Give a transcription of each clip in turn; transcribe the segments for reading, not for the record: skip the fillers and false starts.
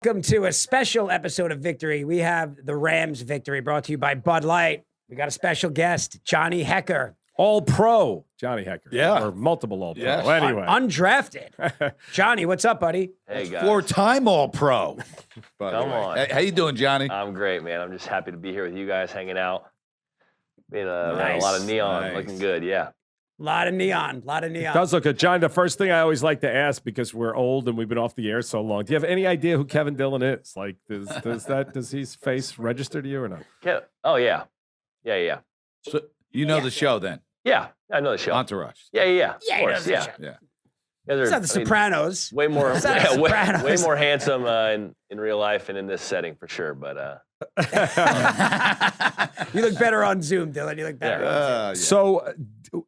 Welcome to a special episode of Victory. We have the Rams victory brought to you by Bud Light. We got a special guest, Johnny Hekker. All-pro Johnny Hekker. Yeah. Or multiple all-pro. Yes. Anyway. Undrafted. Johnny, what's up, buddy? Hey, guys. 4-time All-Pro. Come on. How you doing, Johnny? I'm great, man. I'm just happy to be here with you guys hanging out. Been a Nice. lot of neon, Nice. looking good, yeah. A lot of neon. It does look good. Johnny, the first thing I always like to ask, because we're old and we've been off the air so long, do you have any idea who Kevin Dillon is? Like, does his face register to you or not? Oh, yeah. Yeah. So, you know the show then? Yeah, I know the show. Entourage. Yeah. Yeah, Of he course, knows the yeah. show. Yeah. Yeah, It's not the Sopranos. way more, It's not the way Sopranos. more handsome in real life and in this setting for sure. But You look better on Zoom, Dylan. You look better. Yeah. So,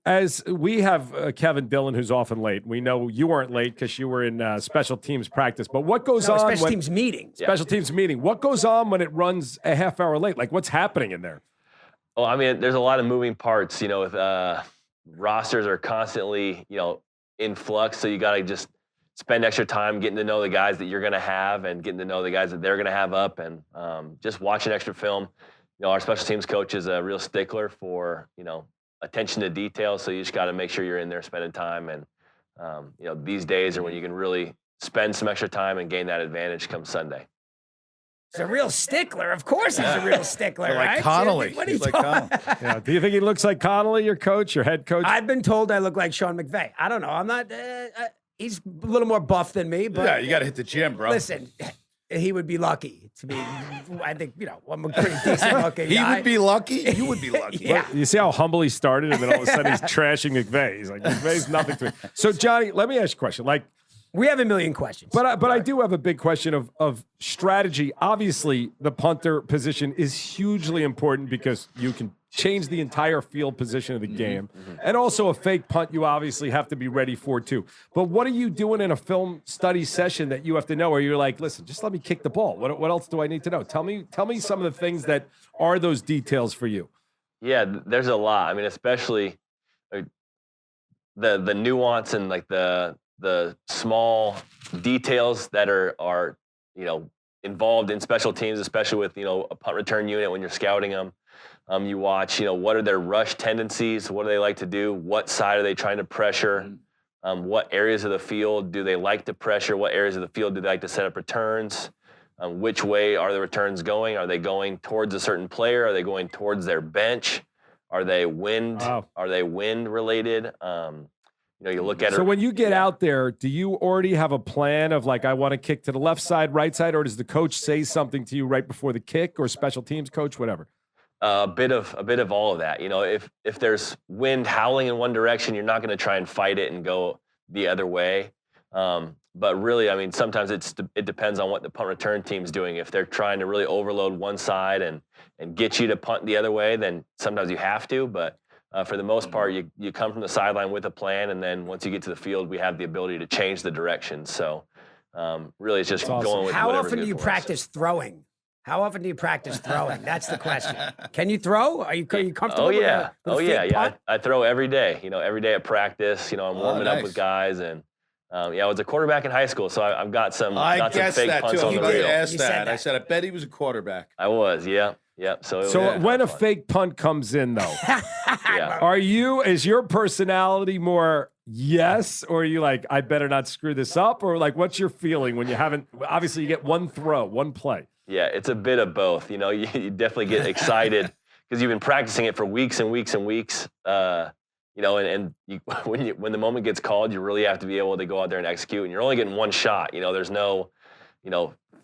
as we have Kevin Dillon, who's often late, we know you weren't late because you were in special teams practice. But what goes on? Special when, teams meeting. Special teams meeting. What goes on when it runs a half hour late? Like, what's happening in there? well, I mean, there's a lot of moving parts. You know, with rosters are constantly, in flux. So you got to just spend extra time getting to know the guys that you're going to have and getting to know the guys that they're going to have up, and just watching extra film. Our special teams coach is a real stickler for, attention to detail. So you just got to make sure you're in there spending time. And, these days are when you can really spend some extra time and gain that advantage come Sunday. He's a real stickler. Of course he's a real stickler, Like right? Connolly. What are you He's like talking? Yeah. Do you think he looks like Connolly, your coach, your head coach? I've been told I look like Sean McVay. I don't know. I'm not. He's a little more buff than me, but Yeah, you got to hit the gym, bro. listen, he would be lucky to be. I think I'm a pretty decent looking He guy. would be lucky. You would be lucky. Yeah. You see how humble he started, and then all of a sudden he's trashing McVay. He's like, McVay's nothing to me. So, Johnny, let me ask you a question. Like, We have a million questions. but I do have a big question of strategy. Obviously, the punter position is hugely important because you can change the entire field position of the game. And also a fake punt you obviously have to be ready for too. But what are you doing in a film study session that you have to know, where you're like, listen, just let me kick the ball. What else do I need to know? Tell me some of the things that are those details for you. Yeah, there's a lot. I mean, especially the nuance and like the small details that are involved in special teams, especially with a punt return unit when you're scouting them. You watch, what are their rush tendencies? What do they like to do? What side are they trying to pressure? What areas of the field do they like to pressure? What areas of the field do they like to set up returns? Which way are the returns going? Are they going towards a certain player? Are they going towards their bench? Are they wind? Wow. Are they wind related? You look at it. So when you get out there, do you already have a plan of like, I want to kick to the left side, right side, or does the coach say something to you right before the kick, or special teams coach, whatever? A bit of all of that. If there's wind howling in one direction, you're not going to try and fight it and go the other way. But really, I mean, sometimes it depends on what the punt return team's doing. If they're trying to really overload one side and get you to punt the other way, then sometimes you have to. But for the most part, you come from the sideline with a plan, and then once you get to the field, we have the ability to change the direction. So really, it's just That's awesome. going with How whatever's often do good you for us. practice throwing? How often do you practice throwing? That's the question. Can you throw? Are you comfortable? Oh with yeah, a fake punt? I throw every day. Every day at practice. I'm warming up nice. with guys, and I was a quarterback in high school, so I've got some I got some guessed fake that punts too. on He the did reel. ask You said that. I that. said, I bet he was a quarterback. I was, yeah. So When a fake punt comes in, though, yeah. is your personality more yes, or are you like, I better not screw this up, or like, what's your feeling when you haven't? Obviously, you get one throw, one play. Yeah, it's a bit of both. You definitely get excited because you've been practicing it for weeks and weeks and weeks. And when the moment gets called, you really have to be able to go out there and execute. And you're only getting one shot. There's no,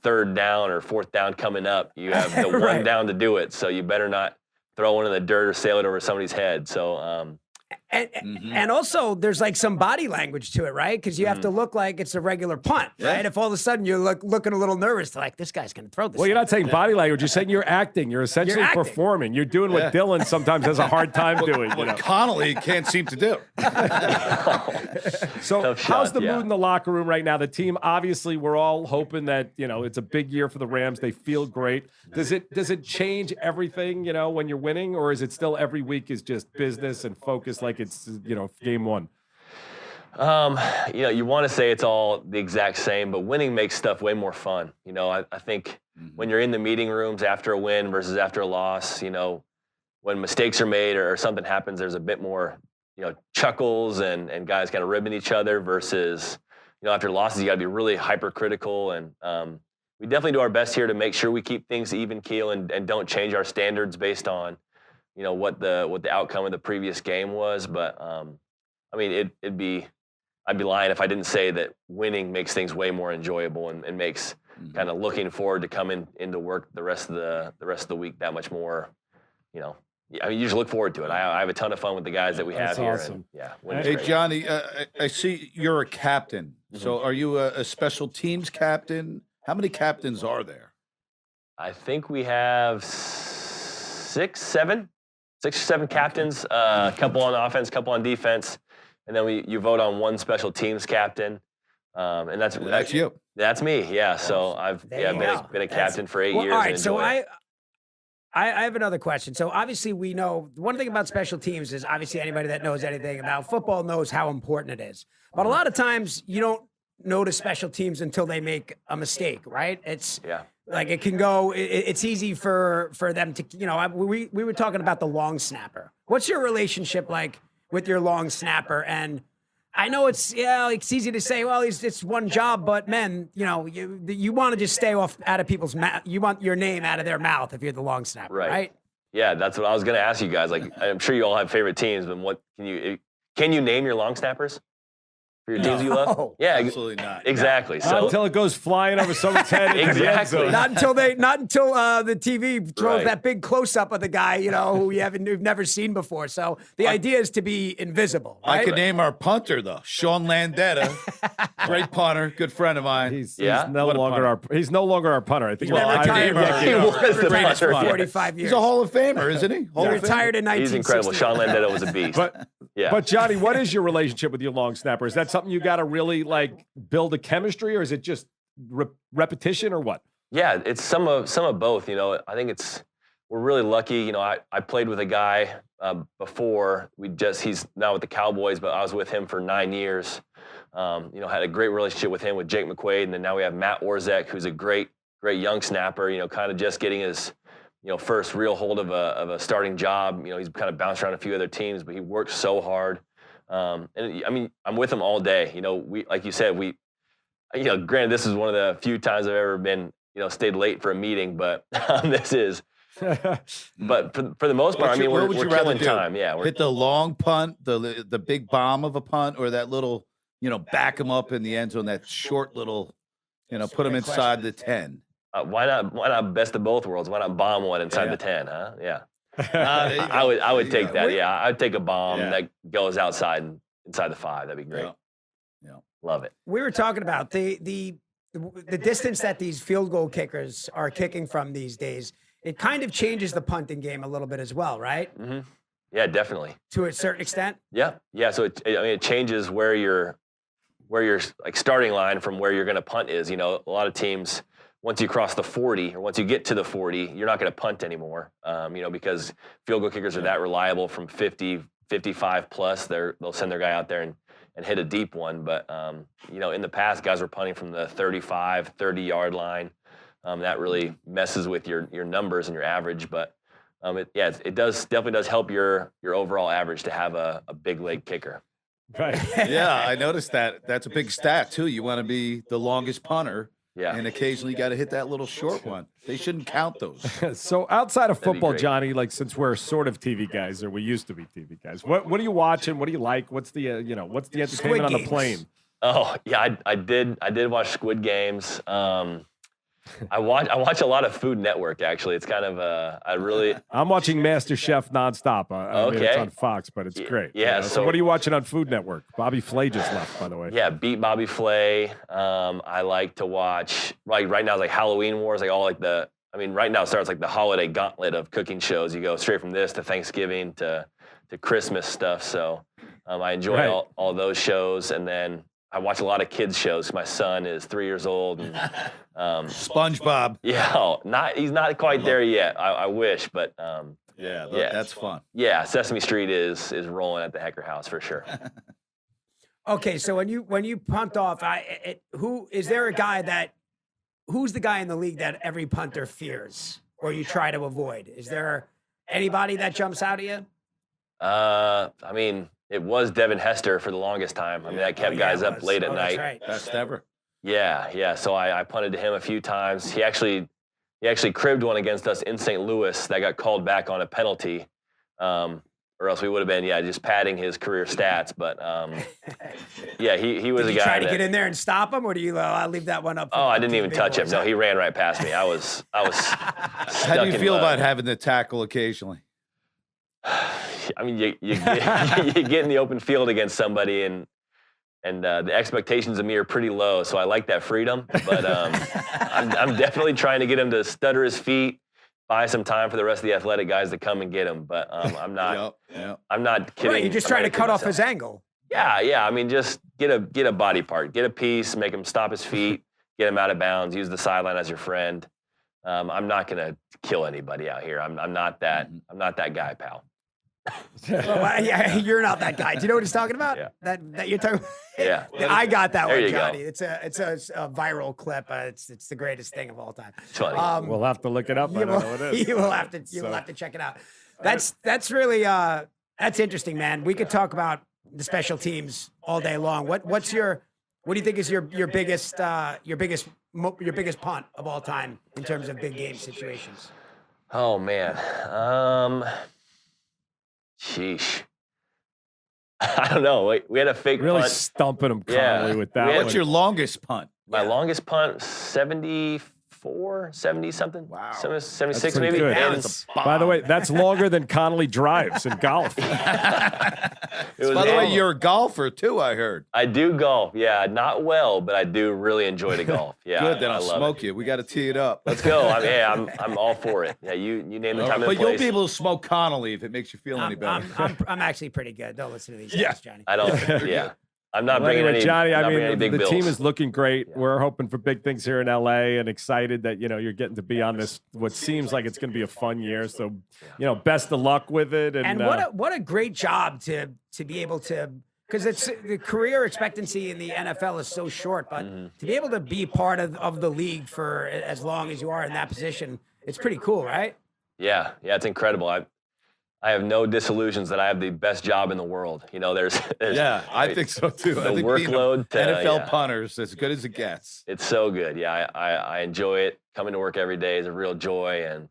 third down or fourth down coming up. You have the Right. one down to do it. So you better not throw one in the dirt or sail it over somebody's head. So And also, there's like some body language to it, right? Because you have to look like it's a regular punt, right? If all of a sudden you're looking a little nervous, like this guy's going to throw this. Well, you're not saying body language. You're saying you're acting. You're essentially acting. performing. You're doing what Dylan sometimes has a hard time doing. What Connolly can't seem to do. So Tough how's shot, the yeah. mood in the locker room right now? The team, obviously, we're all hoping that, it's a big year for the Rams. They feel great. Does it change everything, when you're winning, or is it still every week is just business and focus like it's, game one? You want to say it's all the exact same, but winning makes stuff way more fun. I think when you're in the meeting rooms after a win versus after a loss, when mistakes are made or something happens, there's a bit more, chuckles and guys kind of ribbing each other versus, after losses, you got to be really hypercritical. And we definitely do our best here to make sure we keep things even keel and don't change our standards based on, what the outcome of the previous game was. But I'd be lying if I didn't say that winning makes things way more enjoyable and makes kind of looking forward to coming into work the rest of the week that much more, you just look forward to it. I have a ton of fun with the guys that we have here. Awesome. And, Hey, great. Johnny, I see you're a captain. So are you a special teams captain? How many captains are there? I think we have 6 or 7 captains, a couple on offense, a couple on defense. And then you vote on one special teams captain, and that's you. That's me. Yeah. So I've been a captain for 8 years. All right. and So enjoy it. I have another question. So obviously we know one thing about special teams is obviously anybody that knows anything about football knows how important it is. But a lot of times you don't notice special teams until they make a mistake, right? It's like it can go. It's easy for them to we were talking about the long snapper. What's your relationship like with your long snapper? And I know it's easy to say, well, it's one job, but men, you want to just stay off out of people's mouth. You want your name out of their mouth if you're the long snapper, right? Yeah, that's what I was going to ask you guys. Like, I'm sure you all have favorite teams, but what can you name your long snappers for your teams you love? Yeah, Absolutely not. Exactly. Not So until it goes flying over someone's head. into the end Exactly. zone. Not until the TV throws Right. that big close up of the guy, who you've never seen before. So the idea is to be invisible. I Right? could name our punter though, Sean Landetta, great punter, good friend of mine. He's Yeah? no What a longer punter. he's no longer our punter. I think He's been retired He was the Greatest punter. punter. 45 years. He's a Hall of Famer, isn't he? Hall He of Famer. retired in 1960. He's incredible. Sean Landetta was a beast. But Johnny, what is your relationship with your long snapper? Is that something you got to really build a chemistry, or is it just repetition, or what? Yeah, it's some of both. I think we're really lucky. I played with a guy before. He's now with the Cowboys, but I was with him for 9 years. Had a great relationship with him, with Jake McQuaid, and then now we have Matt Orzek, who's a great young snapper. Kind of just getting his first real hold of a starting job. He's kind of bounced around a few other teams, but he works so hard. And I'm with him all day. We, like you said, granted, this is one of the few times I've ever been, stayed late for a meeting, but this is. But for the most part, What we're would you rather killing do? time. Yeah, Hit the long punt, the big bomb of a punt, or that little, back him up in the end zone, that short little, put him inside the 10. why not best of both worlds? Why not bomb one inside Yeah. the 10? Huh? Yeah. I I would take that. Yeah, I'd take a bomb Yeah. that goes inside the 5. That'd be great. Yeah. Love it. We were talking about the distance that these field goal kickers are kicking from these days. It kind of changes the punting game a little bit as well, right? Mm-hmm. Yeah, definitely. To a certain extent. Yeah. So it changes where your starting line from where you're going to punt is. A lot of teams, once you cross the 40 or once you get to the 40, you're not going to punt anymore. Because field goal kickers are that reliable from 50, 55 plus. They'll send their guy out there and hit a deep one. But in the past, guys were punting from the 35, 30-yard line. That really messes with your numbers and your average. But it definitely does help your overall average to have a big leg kicker. Right. Yeah, I noticed that. That's a big stat too. You want to be the longest punter, Yeah. and occasionally you got to hit that little short one. They shouldn't count those. So outside of be football, great. Johnny, since we're sort of TV guys, or we used to be TV guys, what are you watching? What do you like? What's the what's the entertainment on the Games. plane? Oh yeah, I did watch Squid Games. I watch a lot of Food Network actually. It's kind of I'm watching MasterChef nonstop. I mean, it's Okay. on Fox, but it's great. yeah, So so- what are you watching on Food Network? Bobby Flay just left, by the way. yeah, beat Bobby Flay. I like to watch right now it's like Halloween Wars, right now it starts like the holiday gauntlet of cooking shows. You go straight from this to Thanksgiving to Christmas stuff. So I enjoy Right. all those shows, and then I watch a lot of kids shows. My son is 3 years old, and SpongeBob. he's not quite there yet. I wish, but Yeah, Yeah. that's fun. yeah, Sesame Street is rolling at the Hekker house for sure. Okay, so when you punt off, who is there a guy that who's the guy in the league that every punter fears or you try to avoid? Is there anybody that jumps out at you? I mean, it was Devin Hester for the longest time. I mean, that kept guys up late at night. That's right. Best ever. Yeah. So I punted to him a few times. He actually cribbed one against us in St. Louis that got called back on a penalty, or else we would have been just padding his career stats. But yeah, he was Did a you guy. try to get in there and stop him, or do you leave that one up? Oh, I didn't even touch him. No, he ran right past me. I was. How do you feel about having to tackle occasionally? I mean, you get in the open field against somebody, and the expectations of me are pretty low, so I like that freedom. But I'm definitely trying to get him to stutter his feet, buy some time for the rest of the athletic guys to come and get him. But I'm not. Yep. I'm not kidding. Right, you're just trying to cut off his angle. Yeah. I mean, just get a body part, get a piece, make him stop his feet, get him out of bounds, use the sideline as your friend. I'm not gonna kill anybody out here. I'm not that. I'm not that guy, pal. Yeah, you're not that guy. Do you know what he's talking about? Yeah. That you're talking. Yeah. I got that There one, you go. Johnny. It's a viral clip. It's the greatest thing of all time. It's funny. We'll have to look it up. I don't know what it is. You will have to check it out. That's really that's interesting, man. We could talk about the special teams all day long. What do you think is your biggest punt of all time in terms of big game situations? Oh man. Sheesh. I don't know. We had a fake Really punt. stumping him Yeah. calmly with that We had- one. What's your longest punt? My longest punt, 70 something. Wow. 76 That's maybe. pretty good. And That's a By the bomb. way, that's longer than Connolly drives in golf. it was By the way, and- you're a golfer too, I heard. I do golf. Yeah, not well, but I do really enjoy to golf. Yeah, Good, then I I'll love smoke it. you. We got to tee it up. Let's go. I'm all for it. Yeah, you name the time and But place. you'll be able to smoke Connolly if it makes you feel any better. I'm actually pretty good. Don't listen to these Yeah. guys, Johnny. I don't. Yeah, I'm not Well, bringing anyway, any. Johnny, I'm not I bringing any mean, big the bills. team is looking great. We're hoping for big things here in LA and excited that, you're getting to be on this, what seems like it's going to be a fun year. So, best of luck with it. And what a great job to be able to, because it's the career expectancy in the NFL is so short, but to be able to be part of the league for as long as you are in that position, it's pretty cool, right? Yeah, it's incredible. I have no disillusions that I have the best job in the world. There's Yeah, I think so too. The I think being a workload to- NFL yeah. punters as good as it gets. It's so good. Yeah, I enjoy it. Coming to work every day is a real joy, and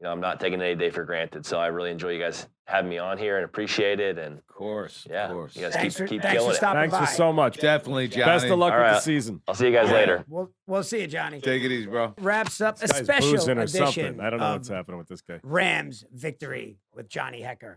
I'm not taking any day for granted. So I really enjoy you guys having me on here and appreciate it. And Of course. yeah, Of course. you guys Thanks keep for killing it. stopping Thanks by. for so much. Definitely, Johnny. Best of luck All with the right. season. I'll see you guys later. We'll see you, Johnny. Take it easy, bro. Wraps up a This guy's special boozing or edition something. I don't know of what's happening with this guy. Rams victory with Johnny Hekker.